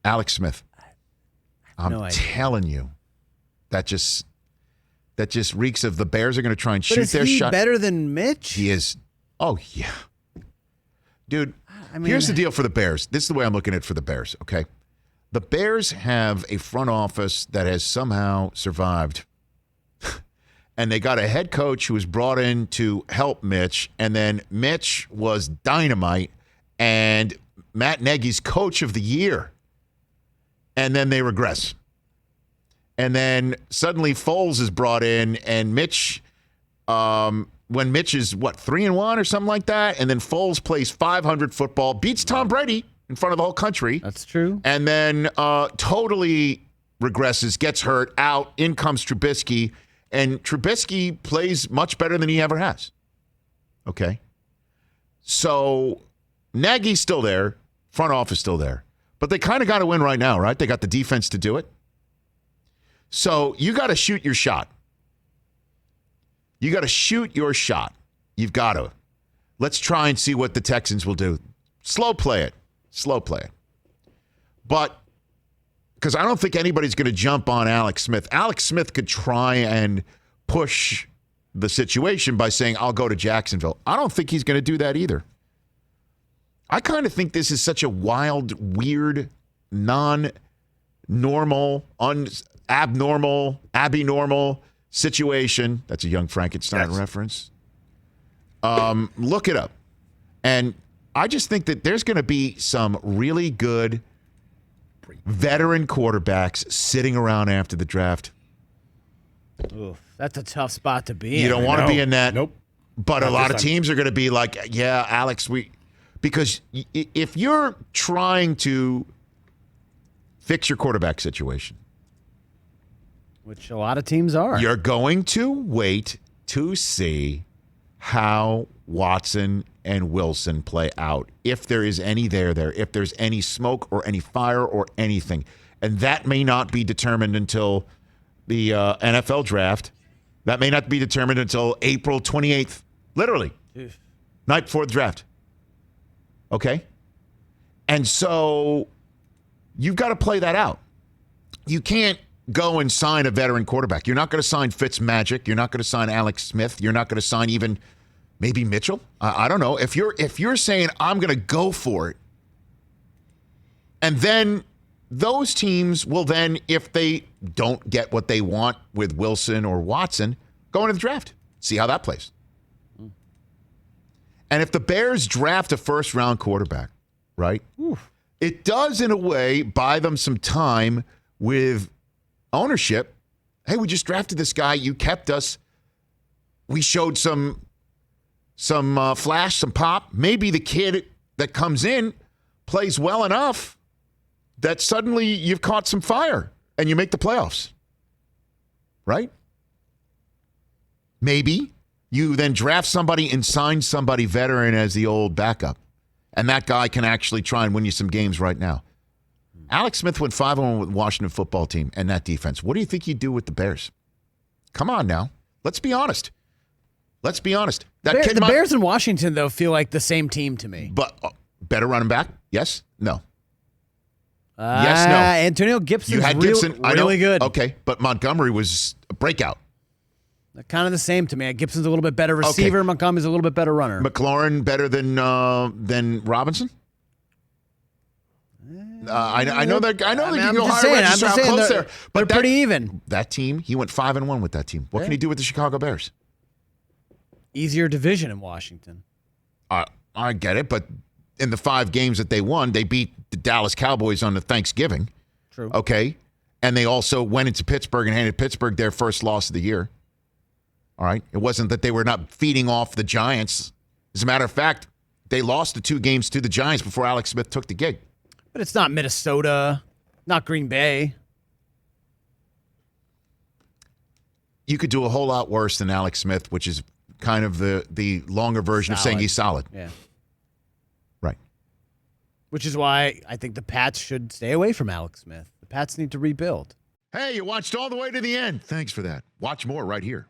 Alex Smith. I'm telling you, that just reeks of the Bears are going to try and shoot their shot. Is he better than Mitch? He is. Oh, yeah. Dude, here's the deal for the Bears. This is the way I'm looking at it for the Bears, okay? The Bears have a front office that has somehow survived. And they got a head coach who was brought in to help Mitch, and then Mitch was dynamite, and Matt Nagy's coach of the year. And then they regress. And then suddenly Foles is brought in, and Mitch, when Mitch is, 3-1 or something like that, and then Foles plays 500 football, beats Tom Brady in front of the whole country. That's true. And then totally regresses, gets hurt, out, in comes Trubisky, and Trubisky plays much better than he ever has. Okay? So Nagy's still there, front office still there. But they kind of got to win right now, right? They got the defense to do it. So you got to shoot your shot. You got to shoot your shot. You've got to. Let's try and see what the Texans will do. Slow play it. Slow play it. But because I don't think anybody's going to jump on Alex Smith. Alex Smith could try and push the situation by saying, I'll go to Jacksonville. I don't think he's going to do that either. I kind of think this is such a wild, weird, non-normal, abnormal situation. That's a Young Frankenstein reference. Look it up. And I just think that there's going to be some really good veteran quarterbacks sitting around after the draft. Oof, that's a tough spot to be in. You don't want to be in that. Nope. But a lot of teams are going to be like, yeah, Alex, because if you're trying to fix your quarterback situation, which a lot of teams are, you're going to wait to see how Watson and Wilson play out. If there is any there, if there's any smoke or any fire or anything. And that may not be determined until the NFL draft. That may not be determined until April 28th. Literally. Night before the draft. Okay? And so you've got to play that out. You can't go and sign a veteran quarterback. You're not going to sign Fitzmagic. You're not going to sign Alex Smith. You're not going to sign even maybe Mitchell. I don't know. If you're saying I'm going to go for it, and then those teams will then, if they don't get what they want with Wilson or Watson, go into the draft. See how that plays. And if the Bears draft a first-round quarterback, right, it does in a way buy them some time with ownership. Hey, we just drafted this guy. You kept us. We showed some flash, some pop. Maybe the kid that comes in plays well enough that suddenly you've caught some fire and you make the playoffs. Right? Maybe you then draft somebody and sign somebody veteran as the old backup. And that guy can actually try and win you some games right now. Alex Smith went 5-1 with the Washington football team and that defense. What do you think he'd do with the Bears? Come on now. Let's be honest. Let's be honest. The Bears in Washington, though, feel like the same team to me. But better running back? Yes? No? Yes, no. Antonio Gibson's you had Gibson. really good. Okay, but Montgomery was a breakout. They're kind of the same to me. Gibson's a little bit better receiver. Okay. Montgomery's a little bit better runner. McLaurin better than Robinson? I know that. I know that you can go higher. I'm just saying close there. But they're pretty even. That team, he went 5-1 with that team. What can he do with the Chicago Bears? Easier division in Washington. I get it, but in the 5 games that they won, they beat the Dallas Cowboys on the Thanksgiving. True. Okay, and they also went into Pittsburgh and handed Pittsburgh their first loss of the year. All right, it wasn't that they were not feeding off the Giants. As a matter of fact, they lost the 2 games to the Giants before Alex Smith took the gig. But it's not Minnesota, not Green Bay. You could do a whole lot worse than Alex Smith, which is kind of the longer version of saying he's solid. Yeah. Right. Which is why I think the Pats should stay away from Alex Smith. The Pats need to rebuild. Hey, you watched all the way to the end. Thanks for that. Watch more right here.